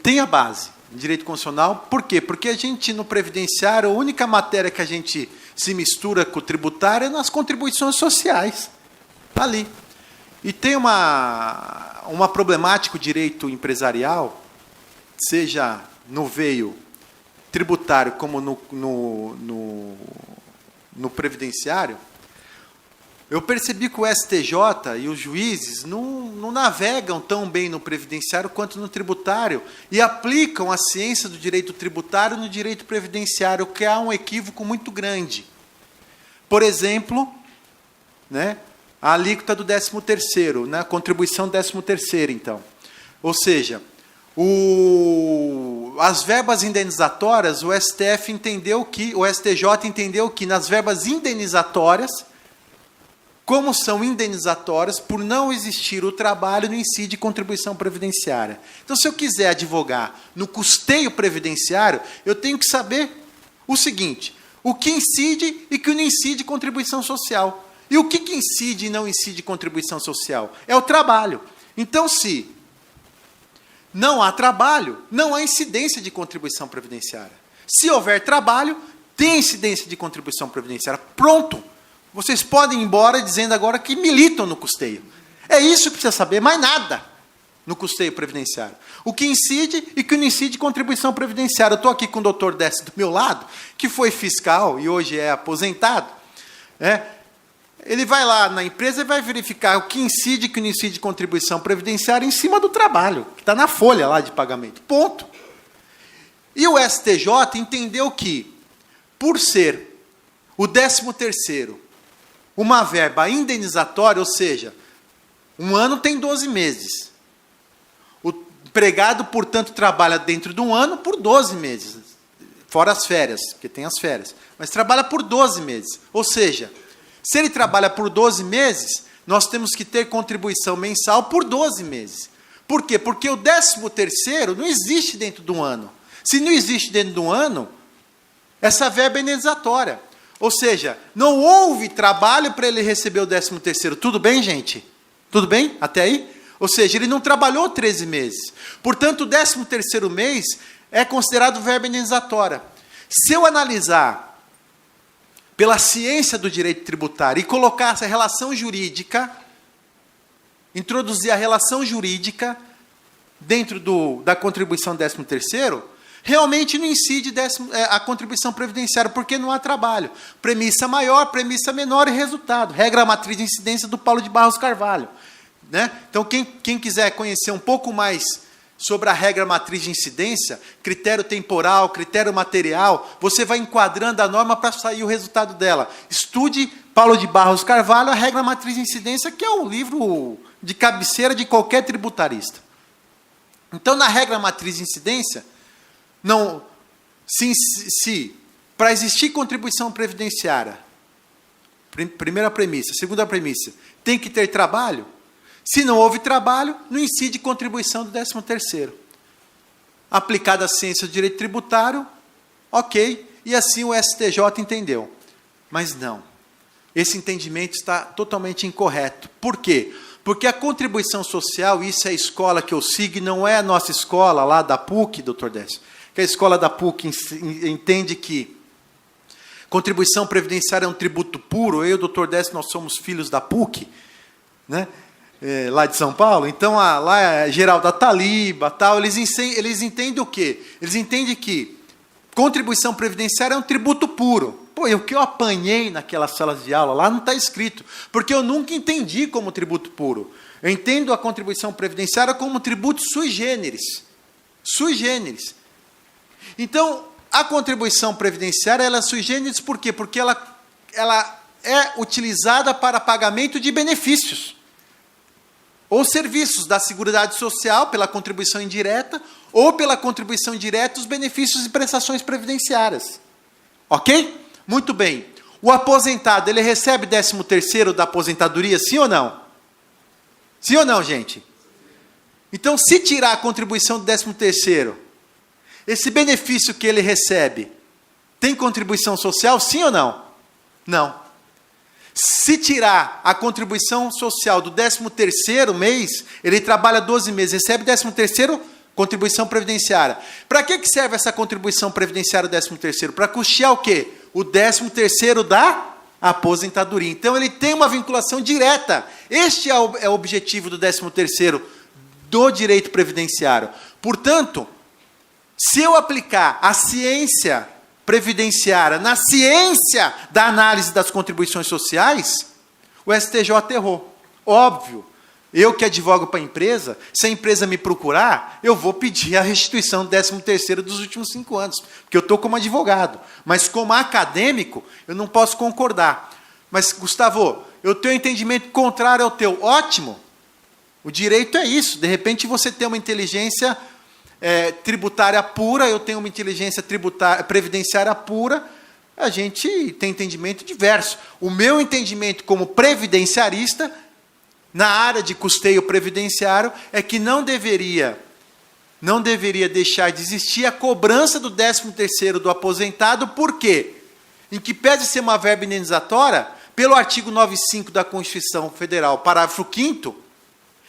Tem a base em direito constitucional. Por quê? Porque a gente, no previdenciário, a única matéria que a gente se mistura com o tributário é nas contribuições sociais. Ali. E tem uma problemática, o direito empresarial, seja no veio tributário como no previdenciário. Eu percebi que o STJ e os juízes não navegam tão bem no previdenciário quanto no tributário e aplicam a ciência do direito tributário no direito previdenciário, que há um equívoco muito grande. Por exemplo, né, a alíquota do 13º, né, a contribuição do 13º, então. Ou seja, as verbas indenizatórias, o STJ entendeu que nas verbas indenizatórias, como são indenizatórias, por não existir o trabalho, não incide contribuição previdenciária. Então, se eu quiser advogar no custeio previdenciário, eu tenho que saber o seguinte: o que incide e que não incide contribuição social. E o que incide e não incide contribuição social? É o trabalho. Então, se não há trabalho, não há incidência de contribuição previdenciária. Se houver trabalho, tem incidência de contribuição previdenciária. Pronto! Vocês podem ir embora dizendo agora que militam no custeio. É isso que precisa saber, mais nada no custeio previdenciário. O que incide e que não incide contribuição previdenciária. Eu estou aqui com o doutor Décio do meu lado, que foi fiscal e hoje é aposentado. Ele vai lá na empresa e vai verificar o que incide e que não incide contribuição previdenciária em cima do trabalho, que está na folha lá de pagamento. Ponto. E o STJ entendeu que, por ser o 13º, uma verba indenizatória, ou seja, um ano tem 12 meses. O empregado, portanto, trabalha dentro de um ano por 12 meses, fora as férias, porque tem as férias, mas trabalha por 12 meses. Ou seja, se ele trabalha por 12 meses, nós temos que ter contribuição mensal por 12 meses. Por quê? Porque o 13º não existe dentro de um ano. Se não existe dentro de um ano, essa verba é indenizatória. Ou seja, não houve trabalho para ele receber o 13º. Tudo bem, gente? Tudo bem? Até aí? Ou seja, ele não trabalhou 13 meses. Portanto, o 13º mês é considerado verba indenizatória. Se eu analisar pela ciência do direito tributário e colocar essa relação jurídica, introduzir a relação jurídica dentro da contribuição 13º, realmente não incide a contribuição previdenciária, porque não há trabalho. Premissa maior, premissa menor e resultado. Regra matriz de incidência do Paulo de Barros Carvalho. Né? Então, quem quiser conhecer um pouco mais sobre a regra matriz de incidência, critério temporal, critério material, você vai enquadrando a norma para sair o resultado dela. Estude Paulo de Barros Carvalho, a regra matriz de incidência, que é o livro de cabeceira de qualquer tributarista. Então, na regra matriz de incidência, não, se para existir contribuição previdenciária, primeira premissa, segunda premissa, tem que ter trabalho. Se não houve trabalho, não incide contribuição do 13º. Aplicada a ciência do direito tributário, ok, e assim o STJ entendeu. Mas não, esse entendimento está totalmente incorreto. Por quê? Porque a contribuição social, isso é a escola que eu sigo, e não é a nossa escola lá da PUC, doutor Décio, que a escola da PUC entende que contribuição previdenciária é um tributo puro. Eu e o doutor Décio, nós somos filhos da PUC, né? Lá de São Paulo. Então, lá é Geraldo Taliba, tal, eles entendem o quê? Eles entendem que contribuição previdenciária é um tributo puro. Pô, o que eu apanhei naquelas salas de aula lá não está escrito, porque eu nunca entendi como tributo puro. Eu entendo a contribuição previdenciária como tributo sui generis. Sui generis. Então, a contribuição previdenciária ela é sui generis por quê? Porque ela é utilizada para pagamento de benefícios ou serviços da Seguridade Social pela contribuição indireta ou pela contribuição direta os benefícios e prestações previdenciárias. Ok? Muito bem. O aposentado, ele recebe 13º da aposentadoria, sim ou não? Sim ou não, gente? Então, se tirar a contribuição do 13º, esse benefício que ele recebe tem contribuição social, sim ou não? Não. Se tirar a contribuição social do 13º mês, ele trabalha 12 meses, recebe 13º, Contribuição previdenciária. Para que serve essa contribuição previdenciária do 13º? Para custear o quê? O 13º da aposentadoria. Então, ele tem uma vinculação direta. Este é o objetivo do 13º do direito previdenciário. Portanto, se eu aplicar a ciência previdenciária na ciência da análise das contribuições sociais, o STJ errou. Óbvio. Eu que advogo para a empresa, se a empresa me procurar, eu vou pedir a restituição do 13º dos últimos 5 anos, porque eu estou como advogado. Mas como acadêmico, eu não posso concordar. Mas, Gustavo, eu tenho um entendimento contrário ao teu. Ótimo. O direito é isso. De repente, você tem uma inteligência tributária pura, eu tenho uma inteligência previdenciária pura, a gente tem entendimento diverso. O meu entendimento como previdenciarista na área de custeio previdenciário é que não deveria deixar de existir a cobrança do 13º do aposentado, por quê? Em que pese ser uma verba indenizatória, pelo artigo 95 da Constituição Federal, parágrafo 5º,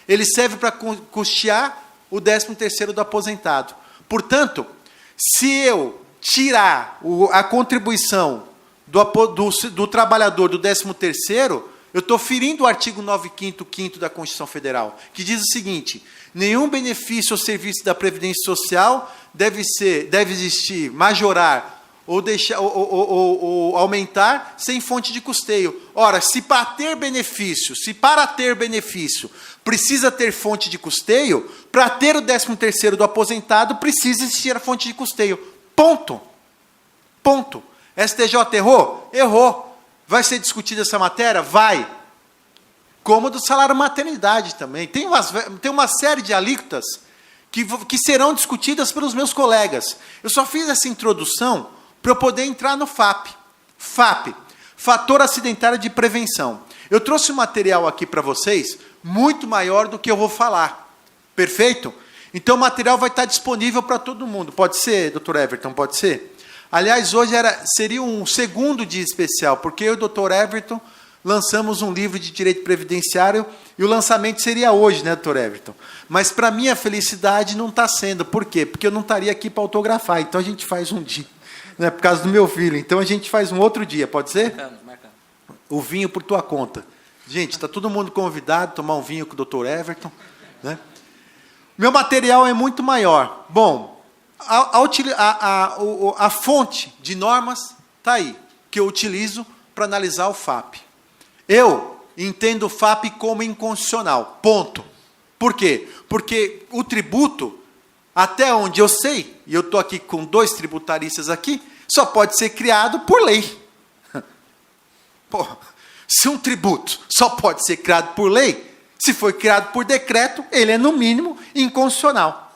ele serve para custear o 13º do aposentado. Portanto, se eu tirar a contribuição do trabalhador do 13º, eu estou ferindo o artigo 95º da Constituição Federal, que diz o seguinte: nenhum benefício ou serviço da Previdência Social deve existir, majorar ou aumentar sem fonte de custeio. Ora, se para ter benefício precisa ter fonte de custeio, para ter o 13º do aposentado precisa existir a fonte de custeio. Ponto. Ponto. STJ errou? Errou. Vai ser discutida essa matéria? Vai. Como do salário maternidade também. Tem uma série de alíquotas que serão discutidas pelos meus colegas. Eu só fiz essa introdução para eu poder entrar no FAP. FAP, Fator Acidentário de Prevenção. Eu trouxe um material aqui para vocês, muito maior do que eu vou falar. Perfeito? Então o material vai estar disponível para todo mundo. Pode ser, doutor Everton? Pode ser? Aliás, hoje seria um segundo dia especial, porque eu e o doutor Everton lançamos um livro de direito previdenciário e o lançamento seria hoje, né, doutor Everton? Mas, para minha felicidade, não está sendo. Por quê? Porque eu não estaria aqui para autografar. Então, a gente faz um dia, né, por causa do meu filho. Então, a gente faz um outro dia, pode ser? Marcando. O vinho por tua conta. Gente, está todo mundo convidado a tomar um vinho com o doutor Everton. Né? Meu material é muito maior. Bom, a fonte de normas está aí, que eu utilizo para analisar o FAP. Eu entendo o FAP como inconstitucional, ponto. Por quê? Porque o tributo, até onde eu sei, e eu estou aqui com 2 tributaristas aqui, só pode ser criado por lei. Pô, se um tributo só pode ser criado por lei, se foi criado por decreto, ele é, no mínimo, inconstitucional.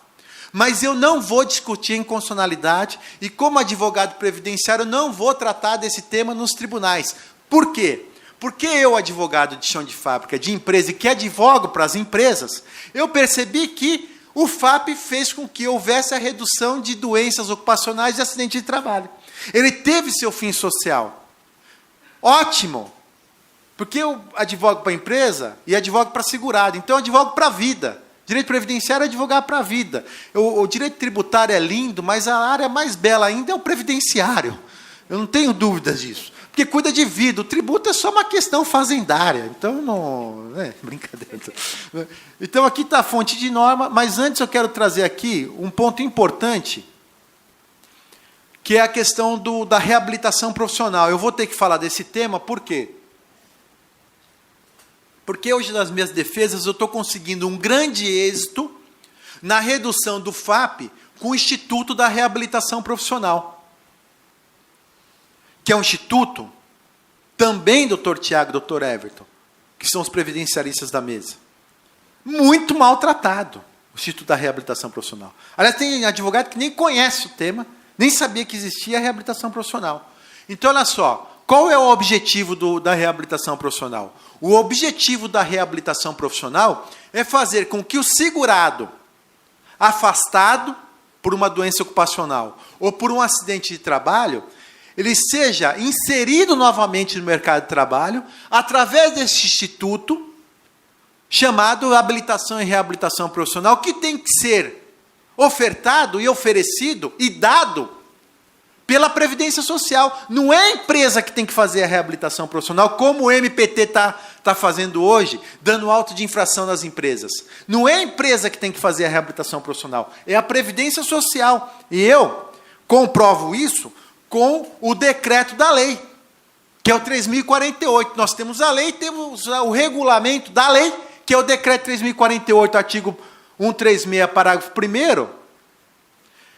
Mas eu não vou discutir a inconstitucionalidade e, como advogado previdenciário, não vou tratar desse tema nos tribunais. Por quê? Porque eu, advogado de chão de fábrica, de empresa, e que advogo para as empresas, eu percebi que o FAP fez com que houvesse a redução de doenças ocupacionais e acidentes de trabalho. Ele teve seu fim social. Ótimo! Porque eu advogo para a empresa e advogo para segurado. Então, eu advogo para a vida. Direito previdenciário é advogar para a vida. O direito tributário é lindo, mas a área mais bela ainda é o previdenciário. Eu não tenho dúvidas disso. Porque cuida de vida. O tributo é só uma questão fazendária. Então, não... brincadeira. Então, aqui está a fonte de norma, mas antes eu quero trazer aqui um ponto importante, que é a questão da reabilitação profissional. Eu vou ter que falar desse tema, por quê? Porque hoje, nas minhas defesas, eu estou conseguindo um grande êxito na redução do FAP com o Instituto da Reabilitação Profissional, que é um instituto, também, doutor Tiago e doutor Everton, que são os previdenciaristas da mesa, muito maltratado, o Instituto da Reabilitação Profissional. Aliás, tem advogado que nem conhece o tema, nem sabia que existia a reabilitação profissional. Então, olha só, qual é o objetivo da reabilitação profissional? O objetivo da reabilitação profissional é fazer com que o segurado, afastado por uma doença ocupacional ou por um acidente de trabalho, ele seja inserido novamente no mercado de trabalho através desse instituto chamado habilitação e reabilitação profissional, que tem que ser ofertado e oferecido e dado pela Previdência Social. Não é a empresa que tem que fazer a reabilitação profissional, como o MPT está fazendo hoje, dando auto de infração nas empresas. Não é a empresa que tem que fazer a reabilitação profissional, é a Previdência Social. E eu comprovo isso com o decreto da lei, que é o 3.048. Nós temos a lei, temos o regulamento da lei, que é o decreto 3.048, artigo 136, parágrafo 1º,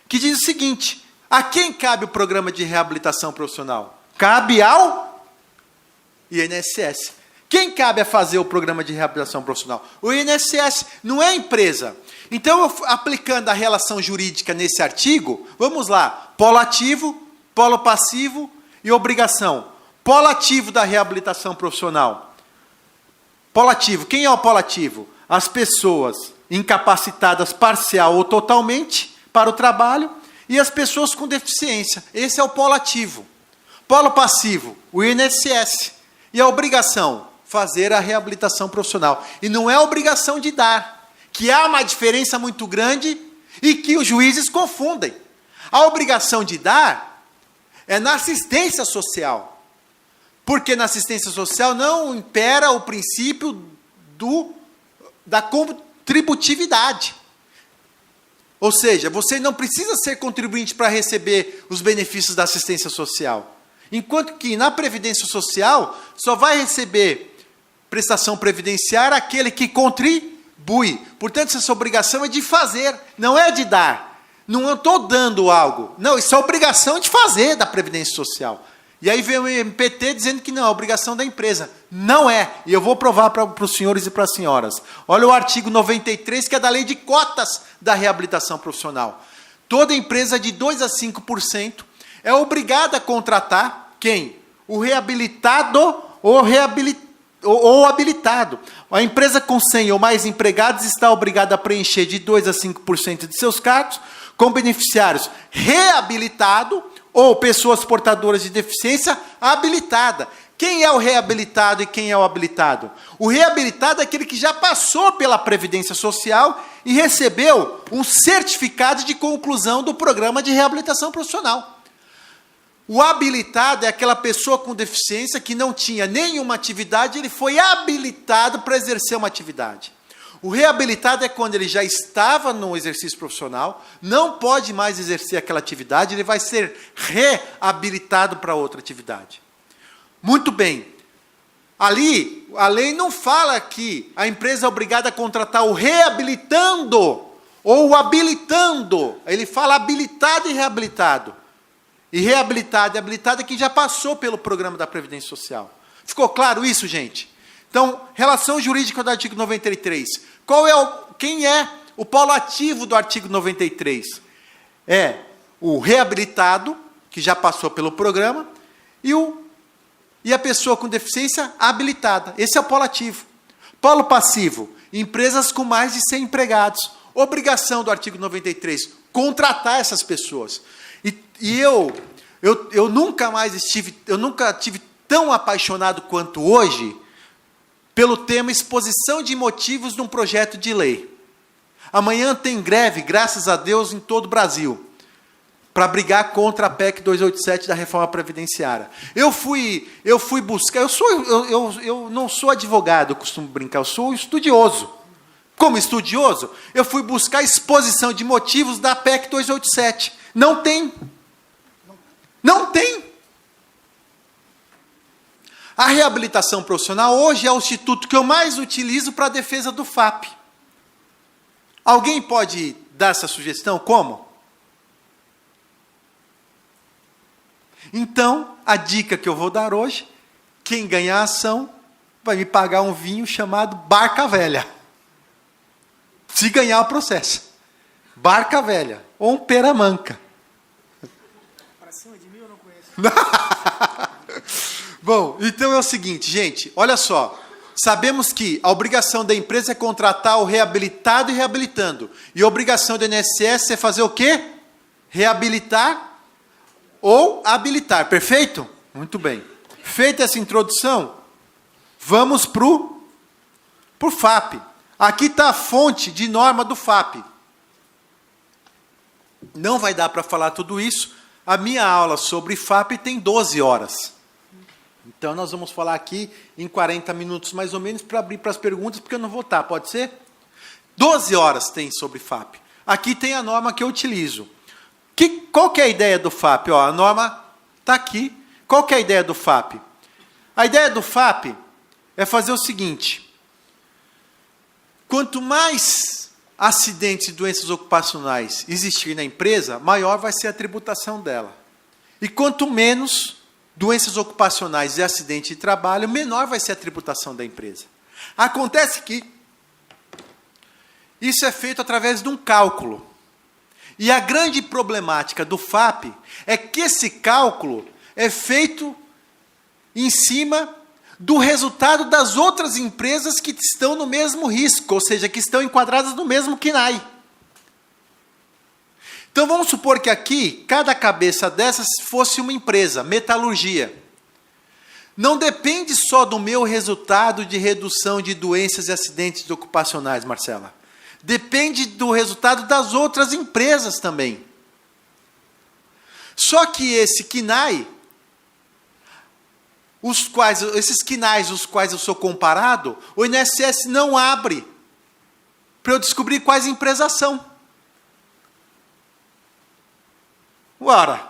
que diz o seguinte: a quem cabe o programa de reabilitação profissional? Cabe ao INSS. Quem cabe a fazer o programa de reabilitação profissional? O INSS, não é a empresa. Então, aplicando a relação jurídica nesse artigo, vamos lá: polo ativo, polo passivo e obrigação. Polo ativo da reabilitação profissional. Polo ativo, quem é o polo ativo? As pessoas incapacitadas parcial ou totalmente para o trabalho, e as pessoas com deficiência. Esse é o polo ativo. Polo passivo, o INSS. E a obrigação? Fazer a reabilitação profissional. E não é a obrigação de dar, que há uma diferença muito grande e que os juízes confundem. A obrigação de dar é na assistência social. Porque na assistência social não impera o princípio da contributividade. Ou seja, você não precisa ser contribuinte para receber os benefícios da assistência social. Enquanto que na Previdência Social só vai receber prestação previdenciária aquele que contribui. Portanto, essa obrigação é de fazer, não é de dar. Não estou dando algo. Não, isso é obrigação de fazer da Previdência Social. E aí vem o MPT dizendo que não, é obrigação da empresa. Não é. E eu vou provar para os senhores e para as senhoras. Olha o artigo 93, que é da lei de cotas da reabilitação profissional. Toda empresa de 2% a 5% é obrigada a contratar quem? O reabilitado ou habilitado. A empresa com 100 ou mais empregados está obrigada a preencher de 2% a 5% de seus cargos com beneficiários reabilitado ou pessoas portadoras de deficiência habilitada. Quem é o reabilitado e quem é o habilitado? O reabilitado é aquele que já passou pela Previdência Social e recebeu um certificado de conclusão do programa de reabilitação profissional. O habilitado é aquela pessoa com deficiência que não tinha nenhuma atividade, ele foi habilitado para exercer uma atividade. O reabilitado é quando ele já estava no exercício profissional, não pode mais exercer aquela atividade, ele vai ser reabilitado para outra atividade. Muito bem. Ali, a lei não fala que a empresa é obrigada a contratar o reabilitando ou o habilitando. Ele fala habilitado e reabilitado. E reabilitado e habilitado é quem já passou pelo programa da Previdência Social. Ficou claro isso, gente? Então, relação jurídica do artigo 93. Quem é o polo ativo do artigo 93? É o reabilitado, que já passou pelo programa, e a pessoa com deficiência habilitada. Esse é o polo ativo. Polo passivo, empresas com mais de 100 empregados. Obrigação do artigo 93, contratar essas pessoas. E eu nunca tive tão apaixonado quanto hoje pelo tema exposição de motivos de um projeto de lei. Amanhã tem greve, graças a Deus, em todo o Brasil, para brigar contra a PEC 287 da reforma previdenciária. Eu fui buscar, eu não sou advogado, eu costumo brincar, eu sou estudioso. Como estudioso, eu fui buscar exposição de motivos da PEC 287. Não tem. Não tem. A reabilitação profissional hoje é o instituto que eu mais utilizo para a defesa do FAP. Alguém pode dar essa sugestão? Como? Então, a dica que eu vou dar hoje, quem ganhar a ação vai me pagar um vinho chamado Barca Velha. Se ganhar o processo. Barca Velha. Ou um Peramanca. Para cima de mim eu não conheço. Bom, então é o seguinte, gente, olha só. Sabemos que a obrigação da empresa é contratar o reabilitado e reabilitando. E a obrigação do INSS é fazer o quê? Reabilitar ou habilitar, perfeito? Muito bem. Feita essa introdução, vamos para o FAP. Aqui está a fonte de norma do FAP. Não vai dar para falar tudo isso. A minha aula sobre FAP tem 12 horas. Então, nós vamos falar aqui em 40 minutos, mais ou menos, para abrir para as perguntas, porque eu não vou estar, pode ser? 12 horas tem sobre FAP. Aqui tem a norma que eu utilizo. Qual que é a ideia do FAP? Ó, a norma está aqui. Qual que é a ideia do FAP? A ideia do FAP é fazer o seguinte. Quanto mais acidentes e doenças ocupacionais existir na empresa, maior vai ser a tributação dela. E quanto menos doenças ocupacionais e acidente de trabalho, menor vai ser a tributação da empresa. Acontece que isso é feito através de um cálculo. E a grande problemática do FAP é que esse cálculo é feito em cima do resultado das outras empresas que estão no mesmo risco, ou seja, que estão enquadradas no mesmo CNAE. Então, vamos supor que aqui, cada cabeça dessas fosse uma empresa, metalurgia. Não depende só do meu resultado de redução de doenças e acidentes ocupacionais, Marcela. Depende do resultado das outras empresas também. Só que esse CNAE, esses CNAEs os quais eu sou comparado, o INSS não abre para eu descobrir quais empresas são. Ora,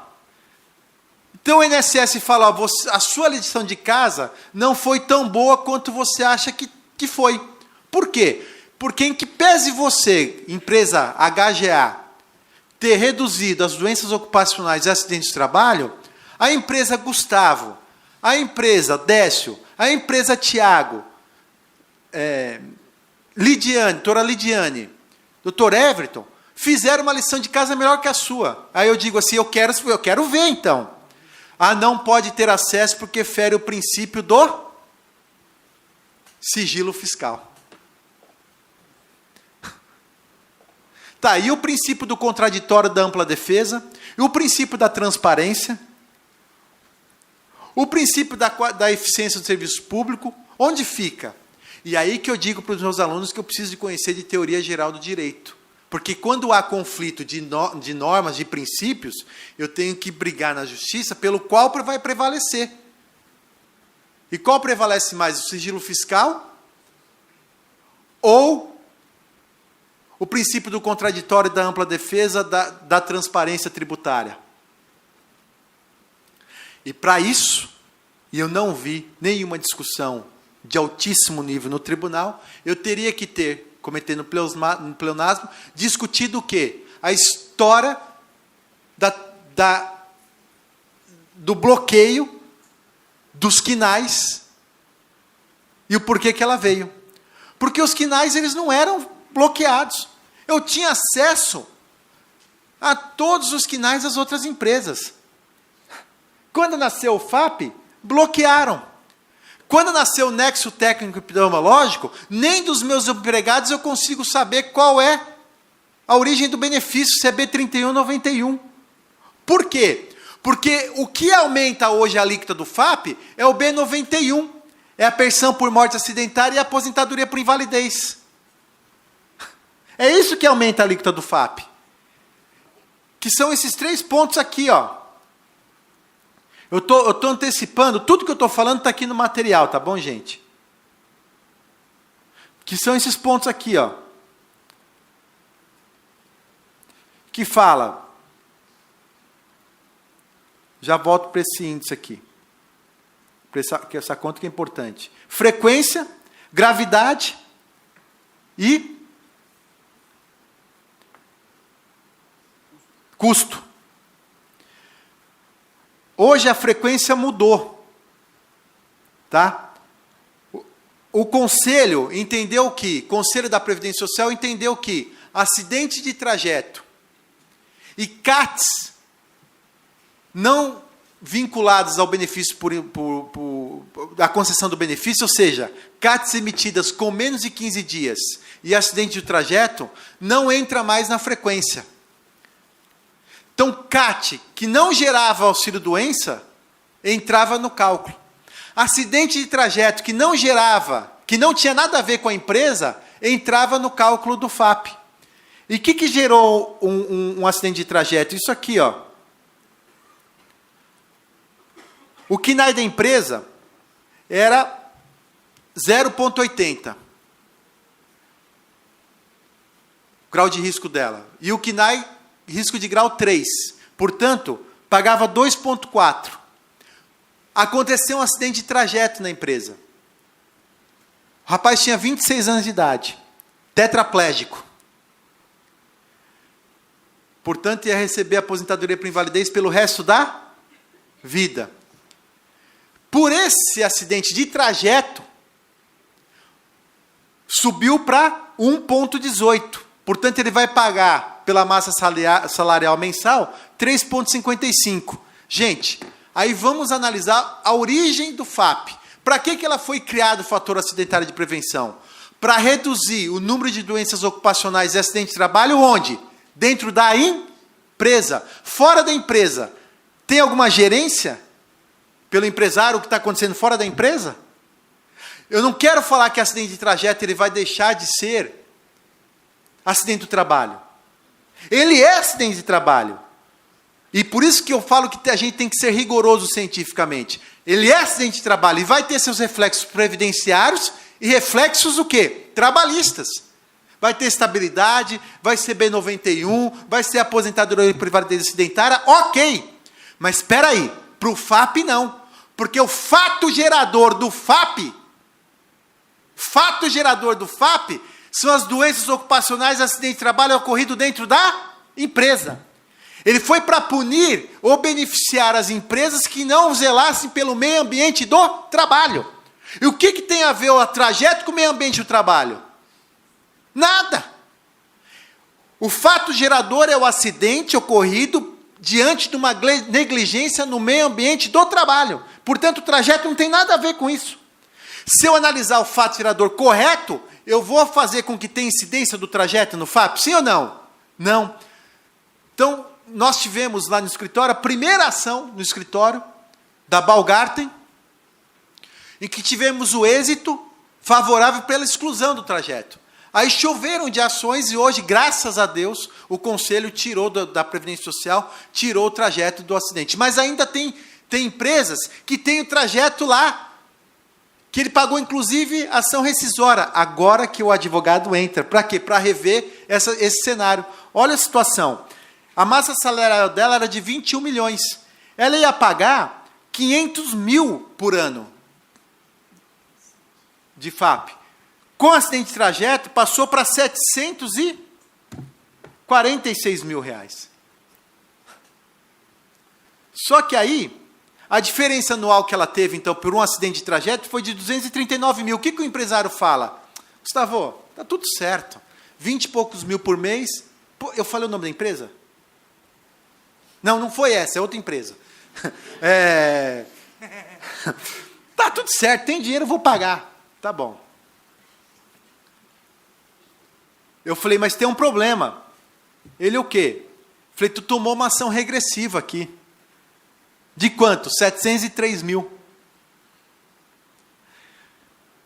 então o INSS fala, ó, a sua lição de casa não foi tão boa quanto você acha que foi. Por quê? Porque em que pese você, empresa HGA, ter reduzido as doenças ocupacionais e acidentes de trabalho, a empresa Gustavo, a empresa Décio, a empresa Tiago, Lidiane, doutora Lidiane, doutor Everton, fizeram uma lição de casa melhor que a sua. Aí eu digo assim, eu quero ver então. Ah, não pode ter acesso porque fere o princípio do sigilo fiscal. Tá, e o princípio do contraditório da ampla defesa, e o princípio da transparência, o princípio da eficiência do serviço público, onde fica? E aí que eu digo para os meus alunos que eu preciso de conhecer de teoria geral do direito. Porque quando há conflito de normas, de princípios, eu tenho que brigar na justiça pelo qual vai prevalecer. E qual prevalece mais, o sigilo fiscal ou o princípio do contraditório da ampla defesa da transparência tributária? E para isso, e eu não vi nenhuma discussão de altíssimo nível no tribunal, eu teria que ter, cometendo pleonasmo, discutido o quê? A história do bloqueio dos CNAEs e o porquê que ela veio. Porque os CNAEs, eles não eram bloqueados. Eu tinha acesso a todos os CNAEs das outras empresas. Quando nasceu o FAP, bloquearam. Quando nasceu o nexo técnico epidemiológico, nem dos meus empregados eu consigo saber qual é a origem do benefício, se é B31 ou 91. Por quê? Porque o que aumenta hoje a alíquota do FAP é o B91. É a pensão por morte acidentária e a aposentadoria por invalidez. É isso que aumenta a alíquota do FAP. Que são esses 3 pontos aqui, ó. Eu tô antecipando, tudo que eu estou falando está aqui no material, tá bom, gente? Que são esses pontos aqui, ó. Que fala. Já volto para esse índice aqui. Para essa conta que é importante. Frequência, gravidade e custo. Hoje a frequência mudou, tá? O Conselho entendeu que, Conselho da Previdência Social entendeu que acidente de trajeto e CATs não vinculados ao benefício da concessão do benefício, ou seja, CATs emitidas com menos de 15 dias e acidente de trajeto, não entra mais na frequência. Então, CAT, que não gerava auxílio-doença, entrava no cálculo. Acidente de trajeto que não gerava, que não tinha nada a ver com a empresa, entrava no cálculo do FAP. E o que gerou um acidente de trajeto? Isso aqui, ó. O KNAI da empresa era 0,80. Grau de risco dela. E o KNAI, risco de grau 3. Portanto, pagava 2,4. Aconteceu um acidente de trajeto na empresa. O rapaz tinha 26 anos de idade. Tetraplégico. Portanto, ia receber aposentadoria por invalidez pelo resto da vida. Por esse acidente de trajeto, subiu para 1,18. Portanto, ele vai pagar pela massa salarial mensal 3,55. Gente, aí vamos analisar a origem do FAP. Para que ela foi criada, o fator acidentário de prevenção? Para reduzir o número de doenças ocupacionais e acidentes de trabalho, onde? Dentro da empresa. Fora da empresa, tem alguma gerência pelo empresário o que está acontecendo fora da empresa? Eu não quero falar que acidente de trajeto ele vai deixar de ser acidente do trabalho. Ele é acidente de trabalho. E por isso que eu falo que a gente tem que ser rigoroso cientificamente. Ele é acidente de trabalho e vai ter seus reflexos previdenciários e reflexos o quê? Trabalhistas. Vai ter estabilidade, vai ser B91, vai ser aposentadoria por invalidez acidentária, ok. Mas espera aí, para o FAP não. Porque o fato gerador do FAP são as doenças ocupacionais e acidente de trabalho ocorrido dentro da empresa. Ele foi para punir ou beneficiar as empresas que não zelassem pelo meio ambiente do trabalho. E o que tem a ver o trajeto com o meio ambiente do trabalho? Nada. O fato gerador é o acidente ocorrido diante de uma negligência no meio ambiente do trabalho. Portanto, o trajeto não tem nada a ver com isso. Se eu analisar o fato gerador correto, eu vou fazer com que tenha incidência do trajeto no FAP? Sim ou não? Não. Então, nós tivemos lá no escritório, a primeira ação no escritório da Baumgarten, em que tivemos o êxito favorável pela exclusão do trajeto. Aí choveram de ações e hoje, graças a Deus, o Conselho tirou da Previdência Social, tirou o trajeto do acidente. Mas ainda tem empresas que têm o trajeto lá, que ele pagou, inclusive, ação rescisória. Agora que o advogado entra. Para quê? Para rever esse cenário. Olha a situação. A massa salarial dela era de 21 milhões. Ela ia pagar 500 mil por ano de FAP. Com acidente de trajeto, passou para 746 mil reais. Só que aí, a diferença anual que ela teve, então, por um acidente de trajeto, foi de 239 mil. O que o empresário fala? Gustavo, está tudo certo. 20 e poucos mil por mês. Pô, eu falei o nome da empresa? Não foi essa, é outra empresa. Tá tudo certo, tem dinheiro, eu vou pagar. Tá bom. Eu falei, mas tem um problema. Ele o quê? Falei, tu tomou uma ação regressiva aqui. De quanto? 703 mil.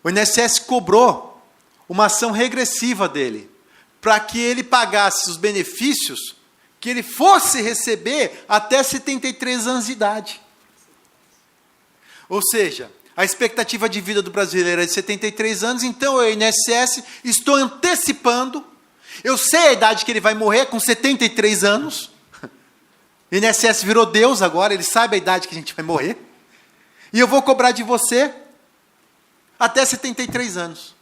O INSS cobrou uma ação regressiva dele, para que ele pagasse os benefícios que ele fosse receber até 73 anos de idade. Ou seja, a expectativa de vida do brasileiro é de 73 anos, então o INSS, estou antecipando, eu sei a idade que ele vai morrer, com 73 anos, o INSS virou Deus agora, ele sabe a idade que a gente vai morrer, e eu vou cobrar de você até 73 anos.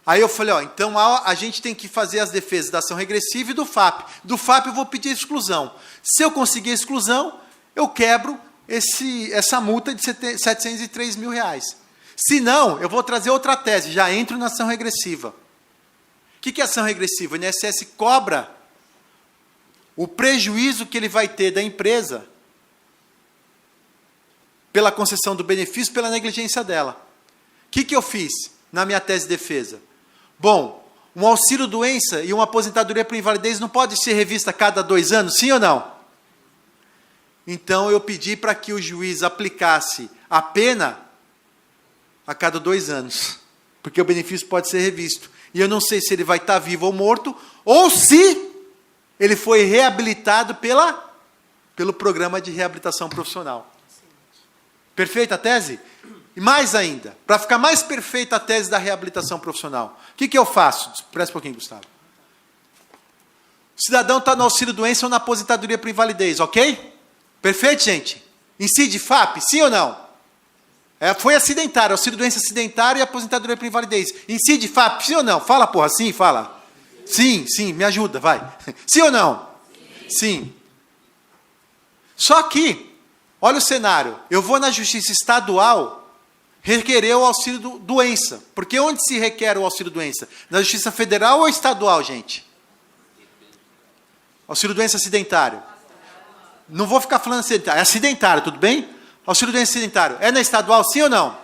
Aí eu falei, então a gente tem que fazer as defesas da ação regressiva e do FAP. Do FAP eu vou pedir exclusão. Se eu conseguir a exclusão, eu quebro essa multa de 703 mil reais. Se não, eu vou trazer outra tese, já entro na ação regressiva. O que é ação regressiva? O INSS cobra o prejuízo que ele vai ter da empresa pela concessão do benefício, pela negligência dela. O que eu fiz na minha tese de defesa? Bom, um auxílio-doença e uma aposentadoria por invalidez não pode ser revista a cada 2 anos, sim ou não? Então, eu pedi para que o juiz aplicasse a pena a cada 2 anos. porque o benefício pode ser revisto. E eu não sei se ele vai estar vivo ou morto, ou se ele foi reabilitado pelo programa de reabilitação profissional. Perfeita a tese? E mais ainda, para ficar mais perfeita a tese da reabilitação profissional, o que eu faço? Presta um pouquinho, Gustavo. O cidadão está no auxílio-doença ou na aposentadoria por invalidez, ok? Perfeito, gente? Incide FAP, sim ou não? Foi acidentário, auxílio-doença acidentário e aposentadoria por invalidez. Incide FAP, sim ou não? Fala, porra, sim, fala. Sim, me ajuda, vai. Sim ou não? Sim. Só que, olha o cenário, eu vou na justiça estadual requerer o auxílio-doença. Porque onde se requer o auxílio-doença? Na justiça federal ou estadual, gente? Auxílio-doença acidentário. Não vou ficar falando acidentário, é acidentário, tudo bem? Auxílio-doença acidentário. É na estadual, sim ou não?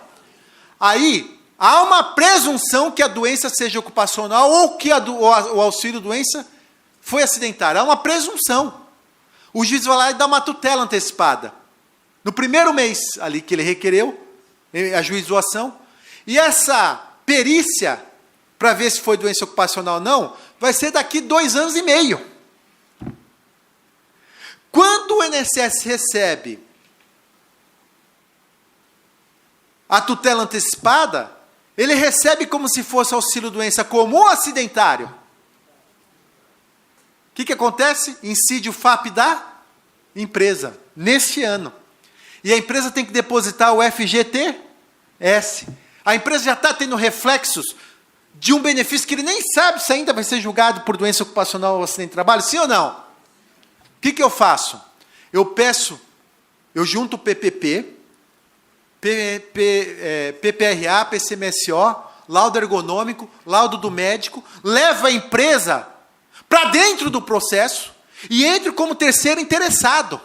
Aí, há uma presunção que a doença seja ocupacional ou que o auxílio-doença foi acidentário. Há uma presunção. O juiz vai lá e dá uma tutela antecipada. No primeiro mês ali que ele requereu, ajuizou a ação, e essa perícia, para ver se foi doença ocupacional ou não, vai ser daqui 2 anos e meio. Quando o INSS recebe a tutela antecipada, ele recebe como se fosse auxílio-doença comum ou acidentário? O que acontece? Incide o FAP da empresa, neste ano. E a empresa tem que depositar o FGTS. A empresa já está tendo reflexos de um benefício que ele nem sabe se ainda vai ser julgado por doença ocupacional ou acidente de trabalho, sim ou não? O que eu faço? Eu junto o PPP, PPRA, PCMSO, laudo ergonômico, laudo do médico, levo a empresa para dentro do processo e entro como terceiro interessado.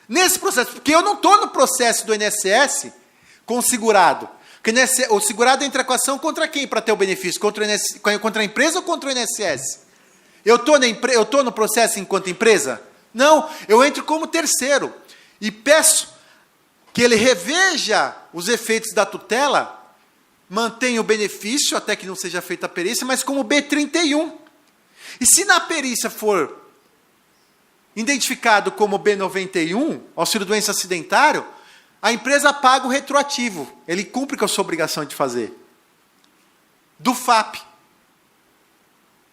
Nesse processo, porque eu não estou no processo do INSS com o segurado. O segurado entra com a ação contra quem para ter o benefício? Contra a empresa ou contra o INSS? Eu estou no processo enquanto empresa? Não, eu entro como terceiro e peço que ele reveja os efeitos da tutela, mantenha o benefício até que não seja feita a perícia, mas como B31. E se na perícia for identificado como B91, auxílio-doença acidentário, a empresa paga o retroativo. Ele cumpre com a sua obrigação de fazer. Do FAP.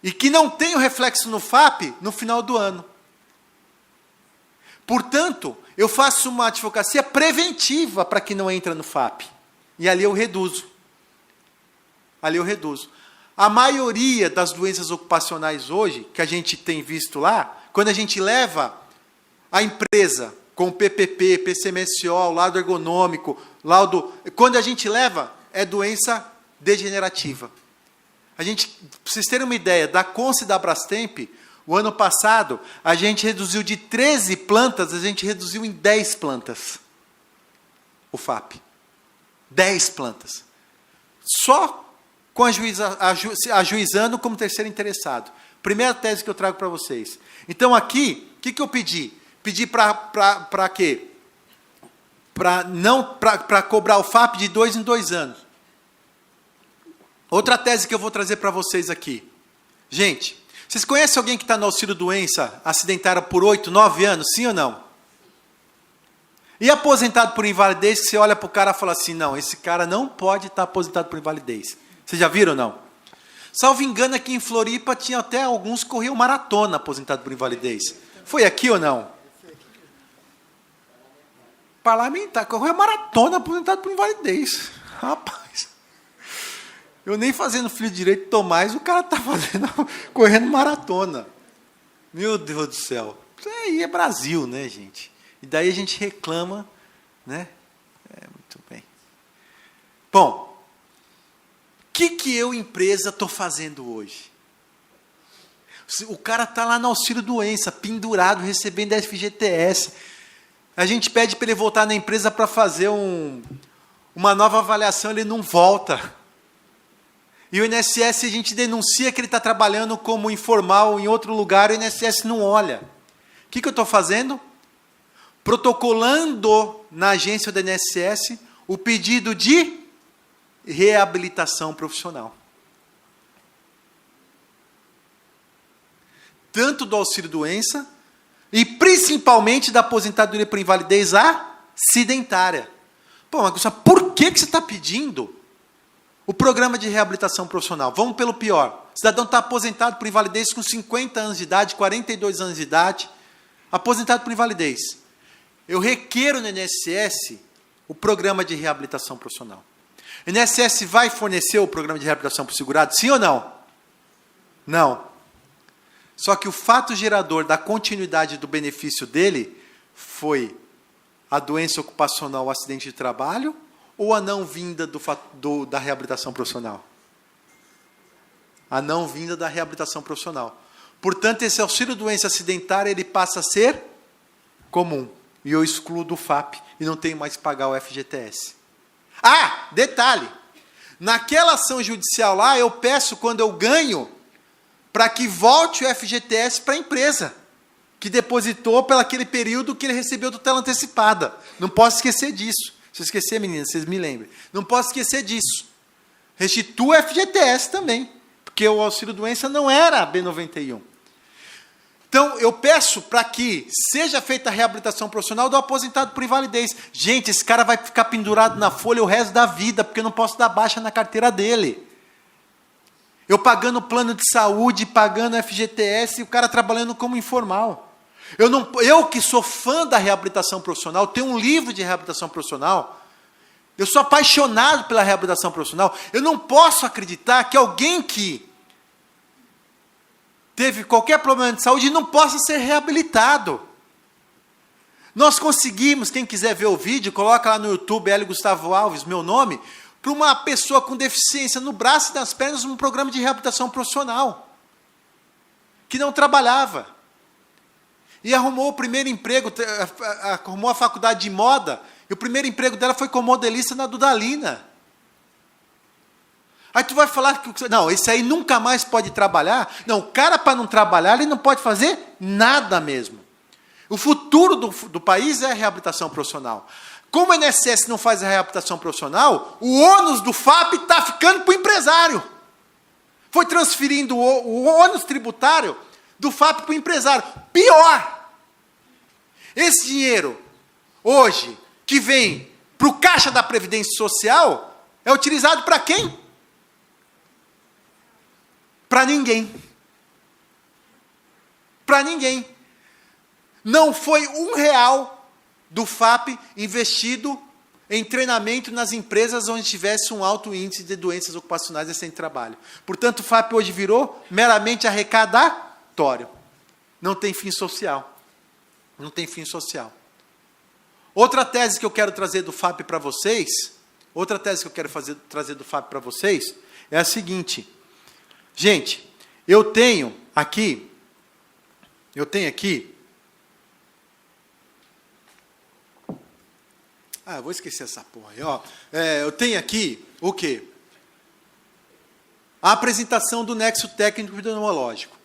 E que não tem o reflexo no FAP no final do ano. Portanto, eu faço uma advocacia preventiva para que não entre no FAP. E ali eu reduzo. A maioria das doenças ocupacionais hoje, que a gente tem visto lá, quando a gente leva a empresa com PPP, PCMSO, laudo ergonômico, quando a gente leva, é doença degenerativa. Para vocês terem uma ideia, da Conce e da Brastemp, o ano passado, a gente reduziu de 13 plantas, a gente reduziu em 10 plantas. O FAP. 10 plantas. Só com ajuizando como terceiro interessado. Primeira tese que eu trago para vocês. Então, aqui, o que eu pedi? Pedi para quê? Para cobrar o FAP de 2 em 2 anos. Outra tese que eu vou trazer para vocês aqui. Gente, vocês conhecem alguém que está no auxílio-doença acidentária por 8, 9 anos, sim ou não? E aposentado por invalidez, que você olha para o cara e fala assim, não, esse cara não pode estar aposentado por invalidez. Vocês já viram ou não? Salvo engano, aqui em Floripa, tinha até alguns que corriam maratona aposentado por invalidez. Foi aqui ou não? Parlamentar, correu maratona aposentado por invalidez. Rapaz, eu nem fazendo filho de direito, Tomás, o cara está correndo maratona. Meu Deus do céu. Isso aí é Brasil, né, gente? E daí a gente reclama, né? Muito bem. Bom, o que eu, empresa, estou fazendo hoje? O cara está lá no auxílio-doença, pendurado, recebendo FGTS. A gente pede para ele voltar na empresa para fazer uma nova avaliação, ele não volta. E o INSS, a gente denuncia que ele está trabalhando como informal em outro lugar, o INSS não olha. O que eu estou fazendo? Protocolando na agência do INSS o pedido de reabilitação profissional. Tanto do auxílio-doença e principalmente da aposentadoria por invalidez acidentária. Pô, mas por que você está pedindo o programa de reabilitação profissional? Vamos pelo pior. O cidadão está aposentado por invalidez com 50 anos de idade, 42 anos de idade, aposentado por invalidez. Eu requeiro no INSS o programa de reabilitação profissional. O INSS vai fornecer o programa de reabilitação para o segurado, sim ou não? Não. Só que o fato gerador da continuidade do benefício dele foi a doença ocupacional, o acidente de trabalho, ou a não vinda da reabilitação profissional? A não vinda da reabilitação profissional. Portanto, esse auxílio-doença acidentária ele passa a ser comum. E eu excluo do FAP e não tenho mais que pagar o FGTS. Ah, detalhe. Naquela ação judicial lá, eu peço, quando eu ganho, para que volte o FGTS para a empresa, que depositou pelo aquele período que ele recebeu tutela antecipada. Não posso esquecer disso. Se eu esquecer, meninas, vocês me lembrem. Não posso esquecer disso. Restitua o FGTS também, porque o auxílio-doença não era B91. Então, eu peço para que seja feita a reabilitação profissional do aposentado por invalidez. Gente, esse cara vai ficar pendurado na folha o resto da vida, porque eu não posso dar baixa na carteira dele. Eu pagando plano de saúde, pagando FGTS, e o cara trabalhando como informal. Eu que sou fã da reabilitação profissional, tenho um livro de reabilitação profissional, eu sou apaixonado pela reabilitação profissional, eu não posso acreditar que alguém que teve qualquer problema de saúde não possa ser reabilitado. Nós conseguimos, quem quiser ver o vídeo, coloca lá no YouTube, Hélio Gustavo Alves, meu nome, para uma pessoa com deficiência no braço e nas pernas, um programa de reabilitação profissional, que não trabalhava. E arrumou o primeiro emprego, arrumou a faculdade de moda, e o primeiro emprego dela foi como modelista na Dudalina. Aí tu vai falar que, não, esse aí nunca mais pode trabalhar. Não, o cara, para não trabalhar, ele não pode fazer nada mesmo. O futuro do país é a reabilitação profissional. Como o INSS não faz a reabilitação profissional, o ônus do FAP está ficando para o empresário. Foi transferindo o ônus tributário do FAP para o empresário. Pior! Esse dinheiro, hoje, que vem para o Caixa da Previdência Social, é utilizado para quem? Para ninguém. Para ninguém. Não foi R$1 do FAP investido em treinamento nas empresas onde tivesse um alto índice de doenças ocupacionais e sem trabalho. Portanto, o FAP hoje virou meramente arrecadatório. Não tem fim social. Não tem fim social. Outra tese que eu quero trazer do FAP para vocês, trazer do FAP para vocês, é a seguinte. Gente, eu tenho aqui, eu vou esquecer essa porra aí, ó. Eu tenho aqui, o quê? A apresentação do nexo técnico epidemiológico.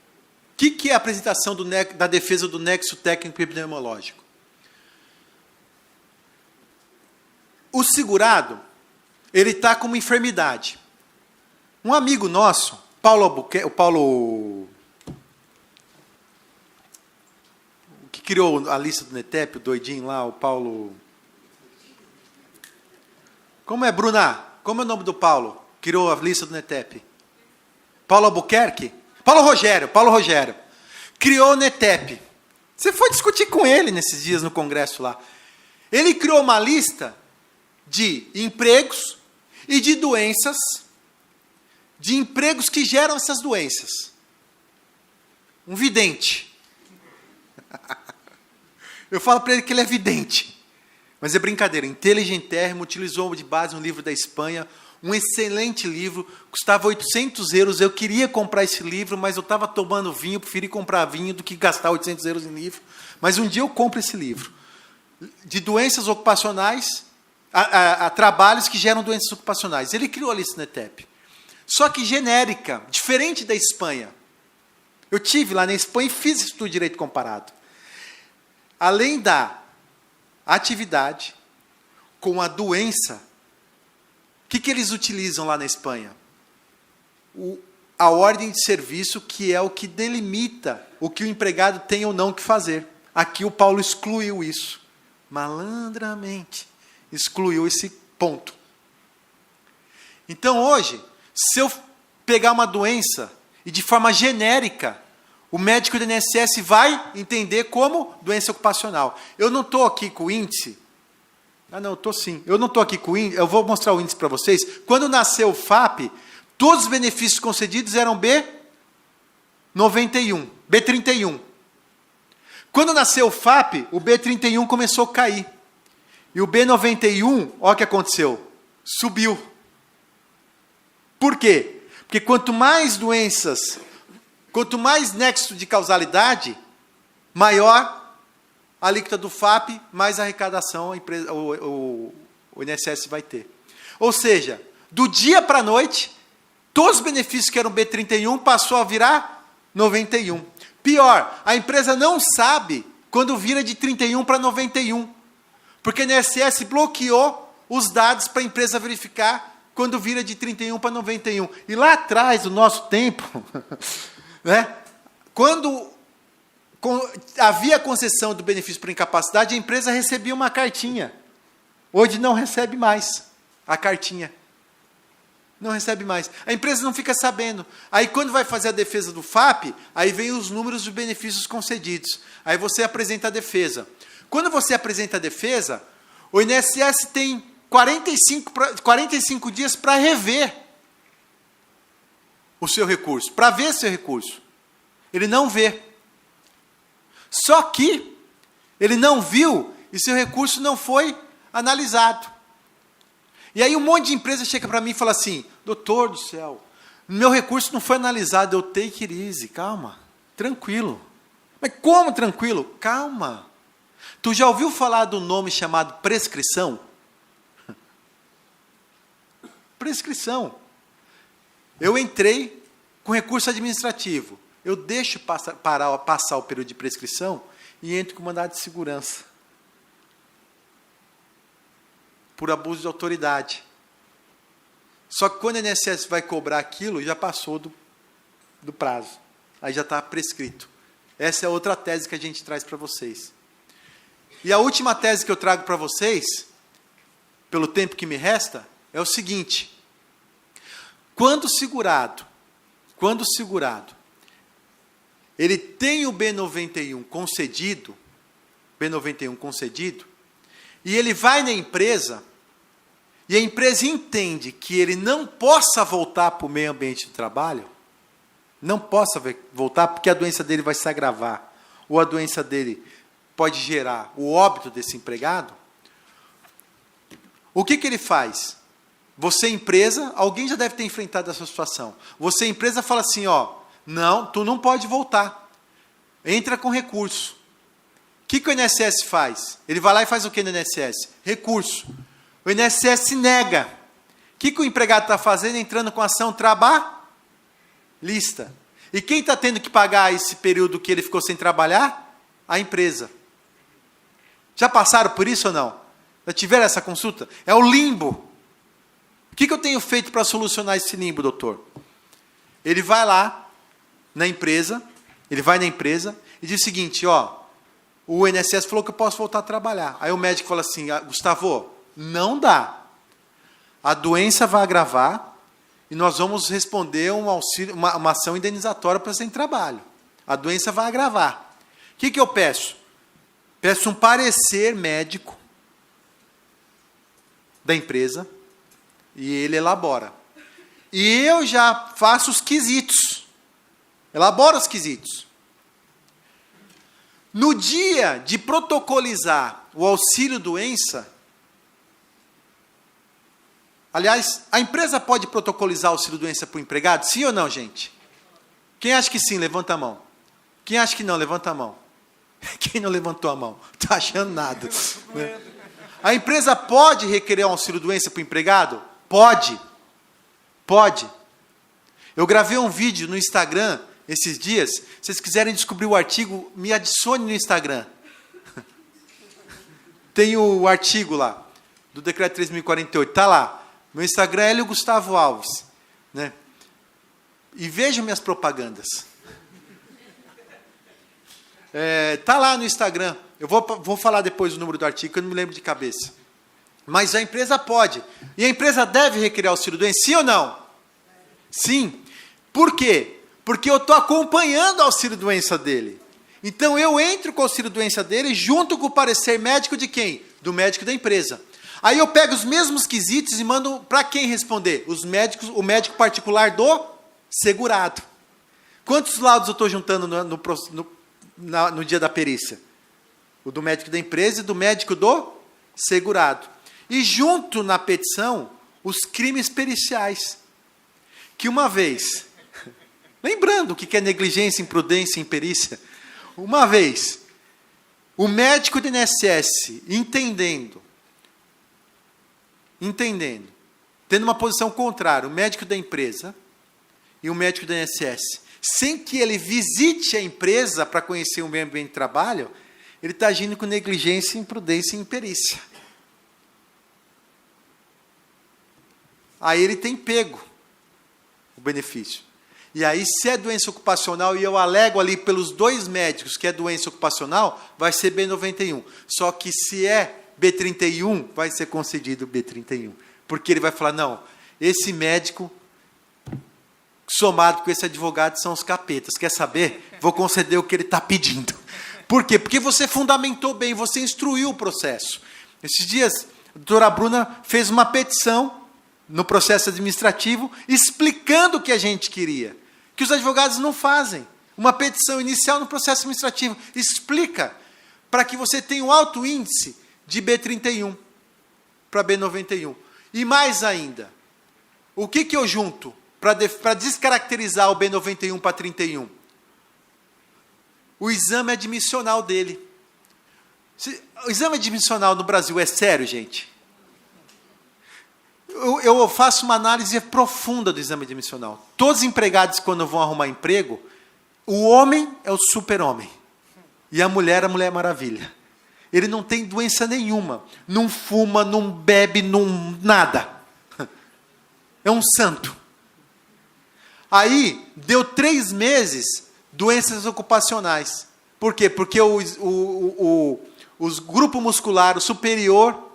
O que é a apresentação da defesa do nexo técnico epidemiológico? O segurado, ele está com uma enfermidade. Um amigo nosso, o que criou a lista do NETEP, o doidinho lá, o Paulo... Como é, Bruna? Como é o nome do Paulo? Criou a lista do NETEP? Paulo Albuquerque? Paulo Rogério. Criou o NETEP. Você foi discutir com ele nesses dias no congresso lá. Ele criou uma lista de empregos e de doenças, de empregos que geram essas doenças. Um vidente. Eu falo para ele que ele é vidente. Mas é brincadeira. Inteligentérrimo, utilizou de base um livro da Espanha, um excelente livro, custava €800. Eu queria comprar esse livro, mas eu estava tomando vinho, preferi comprar vinho do que gastar €800 em livro. Mas um dia eu compro esse livro. De doenças ocupacionais, a trabalhos que geram doenças ocupacionais. Ele criou a lista NETEP. Só que genérica, diferente da Espanha. Eu tive lá na Espanha e fiz estudo de direito comparado. Além da atividade com a doença que eles utilizam lá na Espanha? A ordem de serviço, que é o que delimita o que o empregado tem ou não que fazer. Aqui o Paulo excluiu isso. Malandramente. Excluiu esse ponto. Então hoje, se eu pegar uma doença e de forma genérica, o médico do INSS vai entender como doença ocupacional. Eu não estou aqui com o índice. Não, estou sim. Eu não estou aqui com o índice. Eu vou mostrar o índice para vocês. Quando nasceu o FAP, todos os benefícios concedidos eram B31. Quando nasceu o FAP, o B31 começou a cair. E o B91, olha o que aconteceu. Subiu. Por quê? Porque quanto mais doenças, quanto mais nexo de causalidade, maior a alíquota do FAP, mais arrecadação o INSS vai ter. Ou seja, do dia para a noite, todos os benefícios que eram B31 passou a virar 91. Pior, a empresa não sabe quando vira de 31 para 91. Porque o INSS bloqueou os dados para a empresa verificar quando vira de 31 para 91. E lá atrás, no nosso tempo, né, quando havia a concessão do benefício por incapacidade, a empresa recebia uma cartinha. Hoje não recebe mais a cartinha. Não recebe mais. A empresa não fica sabendo. Aí, quando vai fazer a defesa do FAP, aí vem os números dos benefícios concedidos. Aí você apresenta a defesa. Quando você apresenta a defesa, o INSS tem 45 dias para rever o seu recurso, para ver seu recurso. Ele não vê. Só que ele não viu e seu recurso não foi analisado. E aí um monte de empresa chega para mim e fala assim, doutor do céu, meu recurso não foi analisado, eu take it easy, calma, tranquilo. Mas como tranquilo? Calma. Tu já ouviu falar do nome chamado prescrição? Prescrição. Eu entrei com recurso administrativo. Eu deixo passar o período de prescrição e entro com mandado de segurança. Por abuso de autoridade. Só que quando o INSS vai cobrar aquilo, já passou do prazo. Aí já está prescrito. Essa é outra tese que a gente traz para vocês. E a última tese que eu trago para vocês, pelo tempo que me resta, é o seguinte. Quando o segurado, ele tem o B91 concedido, e ele vai na empresa, e a empresa entende que ele não possa voltar para o meio ambiente de trabalho, não possa voltar porque a doença dele vai se agravar, ou a doença dele pode gerar o óbito desse empregado, o que ele faz? Você, empresa, alguém já deve ter enfrentado essa situação. Você, empresa, fala assim, ó, não, tu não pode voltar. Entra com recurso. O que o INSS faz? Ele vai lá e faz o que no INSS? Recurso. O INSS nega. O que o empregado está fazendo? Entrando com ação trabalhista. E quem está tendo que pagar esse período que ele ficou sem trabalhar? A empresa. Já passaram por isso ou não? Já tiveram essa consulta? É o limbo. O que eu tenho feito para solucionar esse limbo, doutor? Ele vai lá na empresa, e diz o seguinte, ó, o INSS falou que eu posso voltar a trabalhar. Aí o médico fala assim, Gustavo, não dá. A doença vai agravar e nós vamos responder um auxílio, uma ação indenizatória para sem trabalho. A doença vai agravar. O que eu peço? Peço um parecer médico da empresa e ele elabora. E eu já faço os quesitos. Elaboro os quesitos. No dia de protocolizar o auxílio-doença, aliás, a empresa pode protocolizar o auxílio-doença para o empregado? Sim ou não, gente? Quem acha que sim, levanta a mão. Quem acha que não, levanta a mão. Quem não levantou a mão? Está achando nada. Né? A empresa pode requerer um auxílio-doença para o empregado? Pode. Pode. Eu gravei um vídeo no Instagram esses dias. Se vocês quiserem descobrir o artigo, me adicione no Instagram. Tem o artigo lá, do Decreto 3.048. Está lá. Meu Instagram é Hélio Gustavo Alves, né? E vejam minhas propagandas. Tá lá no Instagram. Eu vou falar depois o número do artigo, que eu não me lembro de cabeça. Mas a empresa pode. E a empresa deve requerer auxílio-doença, sim ou não? Sim. Por quê? Porque eu estou acompanhando o auxílio-doença dele. Então, eu entro com o auxílio-doença dele junto com o parecer médico de quem? Do médico da empresa. Aí eu pego os mesmos quesitos e mando para quem responder? O médico particular do segurado. Quantos laudos eu estou juntando no dia da perícia? O do médico da empresa e do médico do segurado. E junto na petição, os crimes periciais. Que uma vez, lembrando o que é negligência, imprudência e imperícia, uma vez, o médico do INSS, entendendo, tendo uma posição contrária, o médico da empresa e o médico do INSS, sem que ele visite a empresa para conhecer o meio ambiente de trabalho, ele está agindo com negligência, imprudência e imperícia. Aí ele tem pego o benefício. E aí, se é doença ocupacional, e eu alego ali pelos 2 médicos que é doença ocupacional, vai ser B91. Só que se é B31, vai ser concedido B31. Porque ele vai falar, não, esse médico, somado com esse advogado, são os capetas. Quer saber? Vou conceder o que ele está pedindo. Por quê? Porque você fundamentou bem, você instruiu o processo. Esses dias, a doutora Bruna fez uma petição no processo administrativo, explicando o que a gente queria, que os advogados não fazem. Uma petição inicial no processo administrativo. Explica para que você tenha um alto índice de B31 para B91. E mais ainda, o que eu junto para descaracterizar o B91 para 31? O exame admissional dele. O exame admissional no Brasil é sério, gente? Eu faço uma análise profunda do exame admissional. Todos os empregados, quando vão arrumar emprego, o homem é o super-homem. E a Mulher Maravilha. Ele não tem doença nenhuma. Não fuma, não bebe, não nada. É um santo. Aí, deu 3 meses, doenças ocupacionais. Por quê? Porque o grupo muscular, o superior,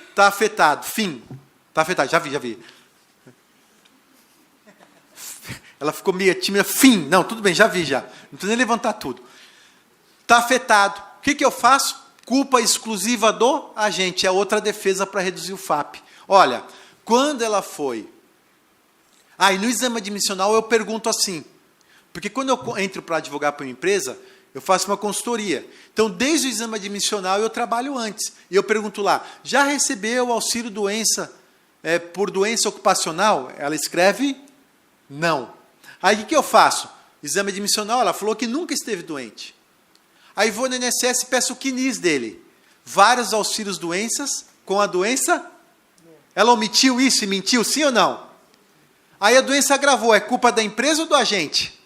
está afetado. Fim. Está afetado. Já vi. Ela ficou meio tímida. Fim. Não, tudo bem, já vi. Não precisa nem levantar tudo. Está afetado. O que eu faço? Culpa exclusiva do agente. É outra defesa para reduzir o FAP. Olha, quando ela foi... e no exame admissional eu pergunto assim. Porque quando eu entro para advogar para uma empresa, eu faço uma consultoria. Então, desde o exame admissional, eu trabalho antes. E eu pergunto lá, já recebeu auxílio doença por doença ocupacional? Ela escreve, não. Aí, o que eu faço? Exame admissional, ela falou que nunca esteve doente. Aí, vou no INSS e peço o CNIS dele. Vários auxílios doenças com a doença. Ela omitiu isso e mentiu, sim ou não? Aí, a doença agravou. É culpa da empresa ou do agente?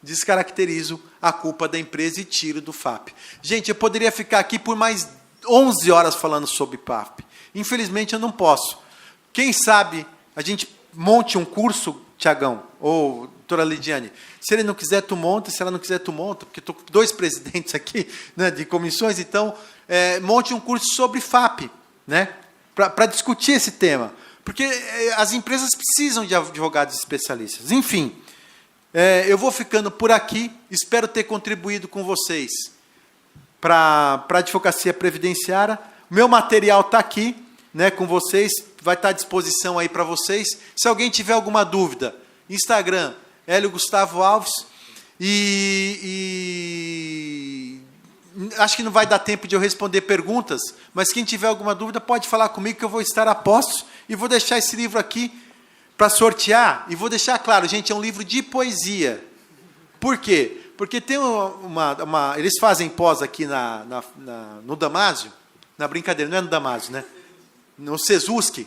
Descaracterizo a culpa da empresa e tiro do FAP. Gente, eu poderia ficar aqui por mais 11 horas falando sobre FAP. Infelizmente, eu não posso. Quem sabe a gente monte um curso, Tiagão, ou doutora Lidiane. Se ele não quiser, tu monta. Se ela não quiser, tu monta. Porque estou com 2 presidentes aqui, né, de comissões. Então, monte um curso sobre FAP, né, para discutir esse tema. Porque as empresas precisam de advogados especialistas. Enfim... eu vou ficando por aqui, espero ter contribuído com vocês para a advocacia previdenciária. O meu material está aqui, né, com vocês, vai estar à disposição aí para vocês. Se alguém tiver alguma dúvida, Instagram, Hélio Gustavo Alves, acho que não vai dar tempo de eu responder perguntas, mas quem tiver alguma dúvida pode falar comigo que eu vou estar a postos e vou deixar esse livro aqui para sortear, e vou deixar claro, gente, é um livro de poesia. Por quê? Porque tem eles fazem pós aqui no Damásio, na brincadeira, não é no Damásio, né? No Sesusc,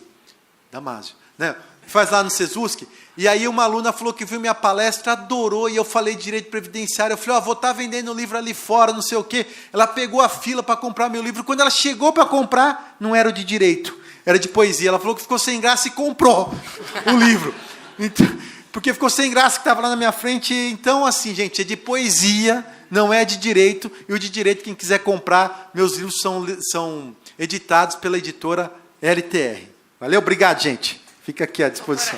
Damásio, né? Faz lá no Sesusc, e aí uma aluna falou que viu minha palestra, adorou, e eu falei de direito previdenciário, eu falei, vou estar vendendo o livro ali fora, não sei o quê. Ela pegou a fila para comprar meu livro, quando ela chegou para comprar, não era o de direito, era de poesia. Ela falou que ficou sem graça e comprou o livro. Então, porque ficou sem graça que estava lá na minha frente. Então, assim, gente, é de poesia, não é de direito. E o de direito, quem quiser comprar, meus livros são editados pela editora LTR. Valeu? Obrigado, gente. Fica aqui à disposição.